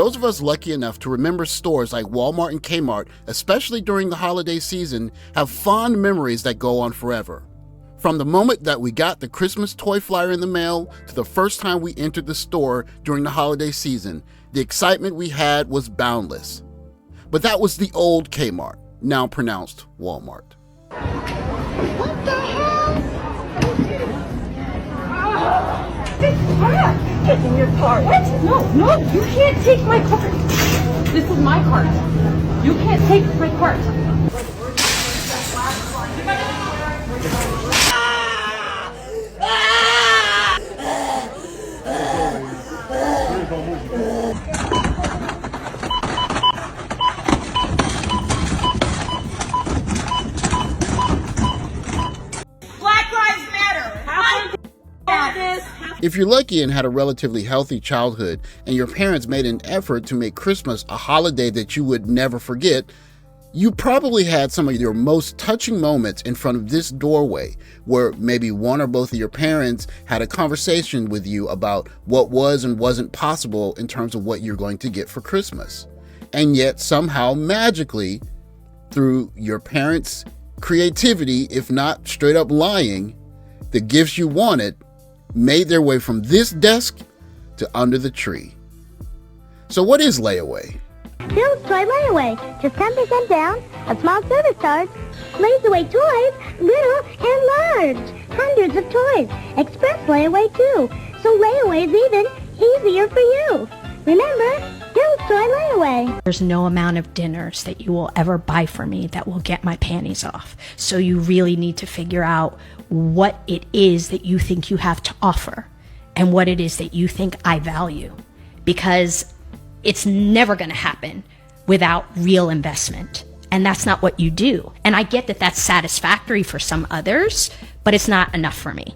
those of us lucky enough to remember stores like Walmart and Kmart, especially during the holiday season, have fond memories that go on forever. From the moment that we got the Christmas toy flyer in the mail to the first time we entered the store during the holiday season, the excitement we had was boundless. But that was the old Kmart, now pronounced Walmart. What the hell? I'm taking your card. What? No, you can't take my card. This is my card. You can't take my card. If you're lucky and had a relatively healthy childhood and your parents made an effort to make Christmas a holiday that you would never forget, you probably had some of your most touching moments in front of this doorway where maybe one or both of your parents had a conversation with you about what was and wasn't possible in terms of what you're going to get for Christmas. And yet somehow magically, through your parents' creativity, if not straight up lying, the gifts you wanted made their way from this desk to under the tree. So what is Layaway? Bill's Toy Layaway, just 10% down, a small service charge, lays away toys, little and large, hundreds of toys, express layaway too, so layaway is even easier for you. Remember, Bill's Toy Layaway. There's no amount of dinners that you will ever buy for me that will get my panties off. So you really need to figure out what it is that you think you have to offer and what it is that you think I value, because it's never going to happen without real investment. And that's not what you do. And I get that that's satisfactory for some others, but it's not enough for me.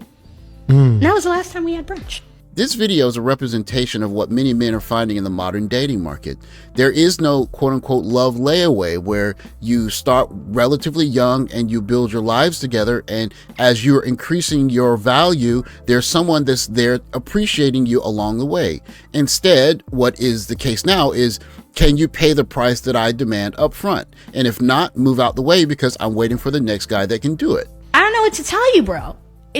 And that was the last time we had brunch. This video is a representation of what many men are finding in the modern dating market. There is no quote-unquote love layaway where you start relatively young and you build your lives together, and as you're increasing your value, there's someone that's there appreciating you along the way. Instead, what is the case now is, can you pay the price that I demand up front? And if not, move out the way because I'm waiting for the next guy that can do it. I don't know what to tell you, bro.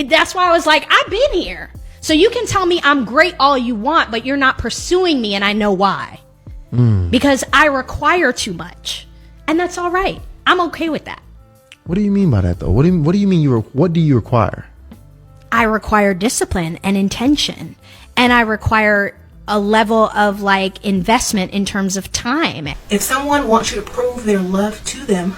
That's why I was like, I've been here. So you can tell me I'm great all you want, but you're not pursuing me, and I know why. Because I require too much, and that's all right. I'm okay with that. What do you mean by that, though? What do you mean what do you require? I require discipline and intention, and I require a level of like investment in terms of time. If someone wants you to prove their love to them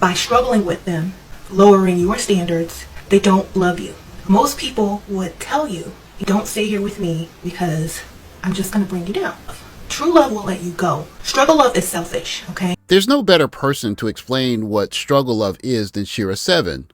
by struggling with them, lowering your standards, they don't love you. Most people would tell you, don't stay here with me because I'm just going to bring you down. True love will let you go. Struggle love is selfish, okay? There's no better person to explain what struggle love is than Shira 7.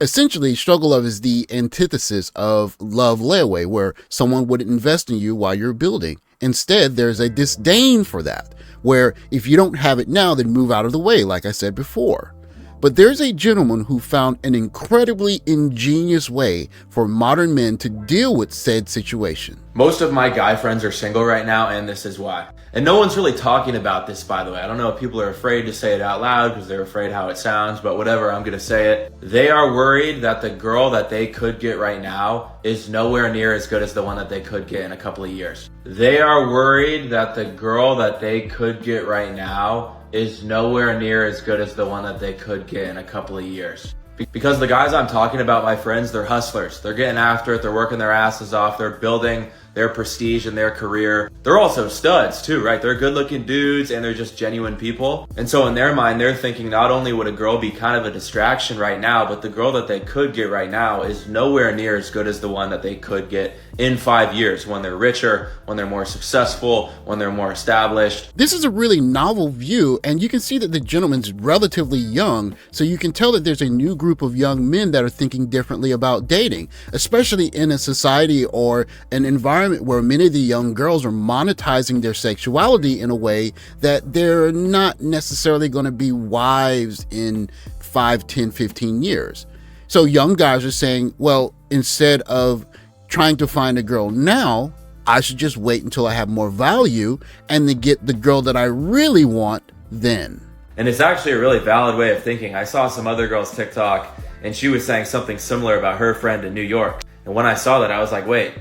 Essentially, struggle love is the antithesis of love layaway, where someone would invest in you while you're building. Instead, there's a disdain for that, where if you don't have it now, then move out of the way, like I said before. But there's a gentleman who found an incredibly ingenious way for modern men to deal with said situation. Most of my guy friends are single right now, and this is why. And no one's really talking about this, by the way. I don't know if people are afraid to say it out loud because they're afraid how it sounds, but whatever, I'm gonna say it. They are worried that the girl that they could get right now is nowhere near as good as the one that they could get in a couple of years. They are worried that the girl that they could get right now is nowhere near as good as the one that they could get in a couple of years. Because the guys I'm talking about, my friends, they're hustlers. They're getting after it. They're working their asses off. They're building their prestige in their career. They're also studs too, right? They're good looking dudes and they're just genuine people. And so in their mind, they're thinking not only would a girl be kind of a distraction right now, but the girl that they could get right now is nowhere near as good as the one that they could get in 5 years when they're richer, when they're more successful, when they're more established. This is a really novel view, and you can see that the gentleman's relatively young, so you can tell that there's a new group of young men that are thinking differently about dating, especially in a society or an environment where many of the young girls are monetizing their sexuality in a way that they're not necessarily going to be wives in 5, 10, 15 years. So young guys are saying, well, instead of trying to find a girl now, I should just wait until I have more value and then get the girl that I really want then. And it's actually a really valid way of thinking. I saw some other girl's TikTok and she was saying something similar about her friend in New York. And when I saw that, I was like, wait,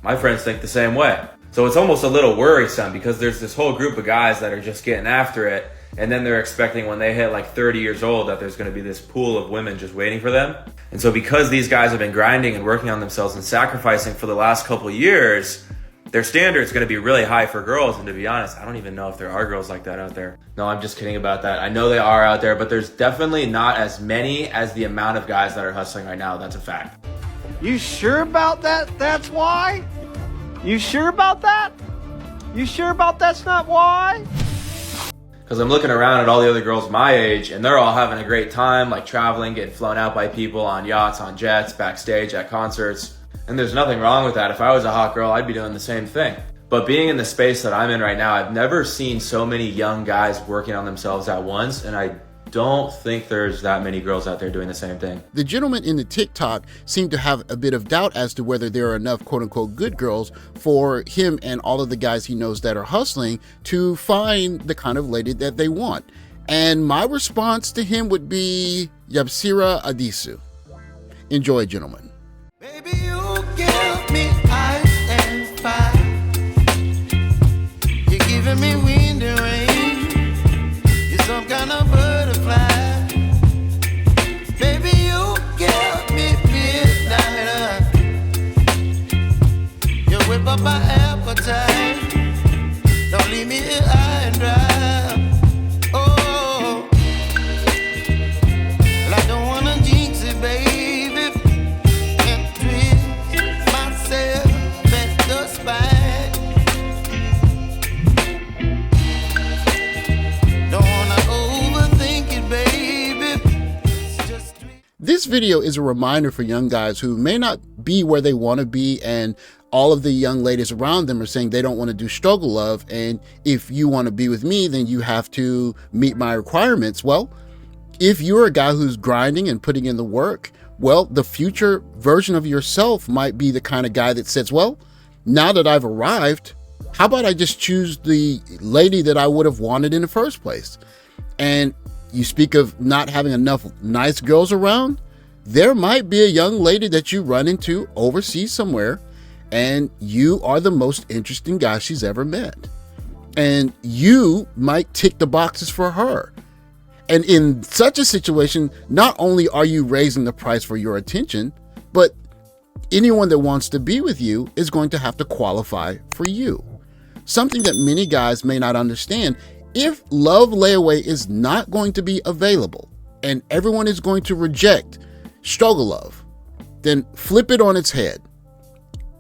my friends think the same way. So it's almost a little worrisome because there's this whole group of guys that are just getting after it. And then they're expecting when they hit like 30 years old that there's going to be this pool of women just waiting for them. And so because these guys have been grinding and working on themselves and sacrificing for the last couple of years, their standard's going to be really high for girls. And to be honest, I don't even know if there are girls like that out there. No, I'm just kidding about that. I know they are out there, but there's definitely not as many as the amount of guys that are hustling right now. That's a fact. You sure about that? That's why? You sure about that? You sure about that's not why? Because I'm looking around at all the other girls my age and they're all having a great time, like traveling, getting flown out by people on yachts, on jets, backstage at concerts. And there's nothing wrong with that. If I was a hot girl, I'd be doing the same thing. But being in the space that I'm in right now, I've never seen so many young guys working on themselves at once. And I don't think there's that many girls out there doing the same thing. The gentleman in the TikTok seemed to have a bit of doubt as to whether there are enough quote unquote good girls for him and all of the guys he knows that are hustling to find the kind of lady that they want. And my response to him would be Yabsira Adisu. Enjoy, gentlemen. Baby, you give me ice and fire. You're giving me wind and rain. You're some kind of butterfly. Baby, you give me midnight. You whip up my appetite. Don't leave me here high and dry. Oh, well, I don't wanna jinx it, baby. This video is a reminder for young guys who may not be where they want to be, and all of the young ladies around them are saying they don't want to do struggle love, and if you want to be with me, then you have to meet my requirements. Well, if you're a guy who's grinding and putting in the work, well, the future version of yourself might be the kind of guy that says, well, now that I've arrived, how about I just choose the lady that I would have wanted in the first place? And you speak of not having enough nice girls around. There might be a young lady that you run into overseas somewhere, and you are the most interesting guy she's ever met. And you might tick the boxes for her. And in such a situation, not only are you raising the price for your attention, but anyone that wants to be with you is going to have to qualify for you. Something that many guys may not understand. If love layaway is not going to be available and everyone is going to reject struggle love, then flip it on its head.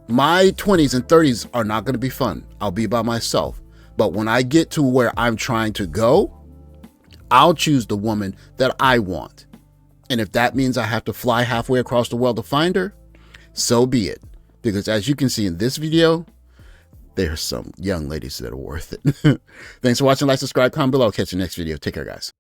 My 20s and 30s are not going to be fun. I'll be by myself. But when I get to where I'm trying to go, I'll choose the woman that I want. And if that means I have to fly halfway across the world to find her, so be it. Because as you can see in this video, there's some young ladies that are worth it. Thanks for watching. Like, subscribe, comment below. Catch you next video. Take care, guys.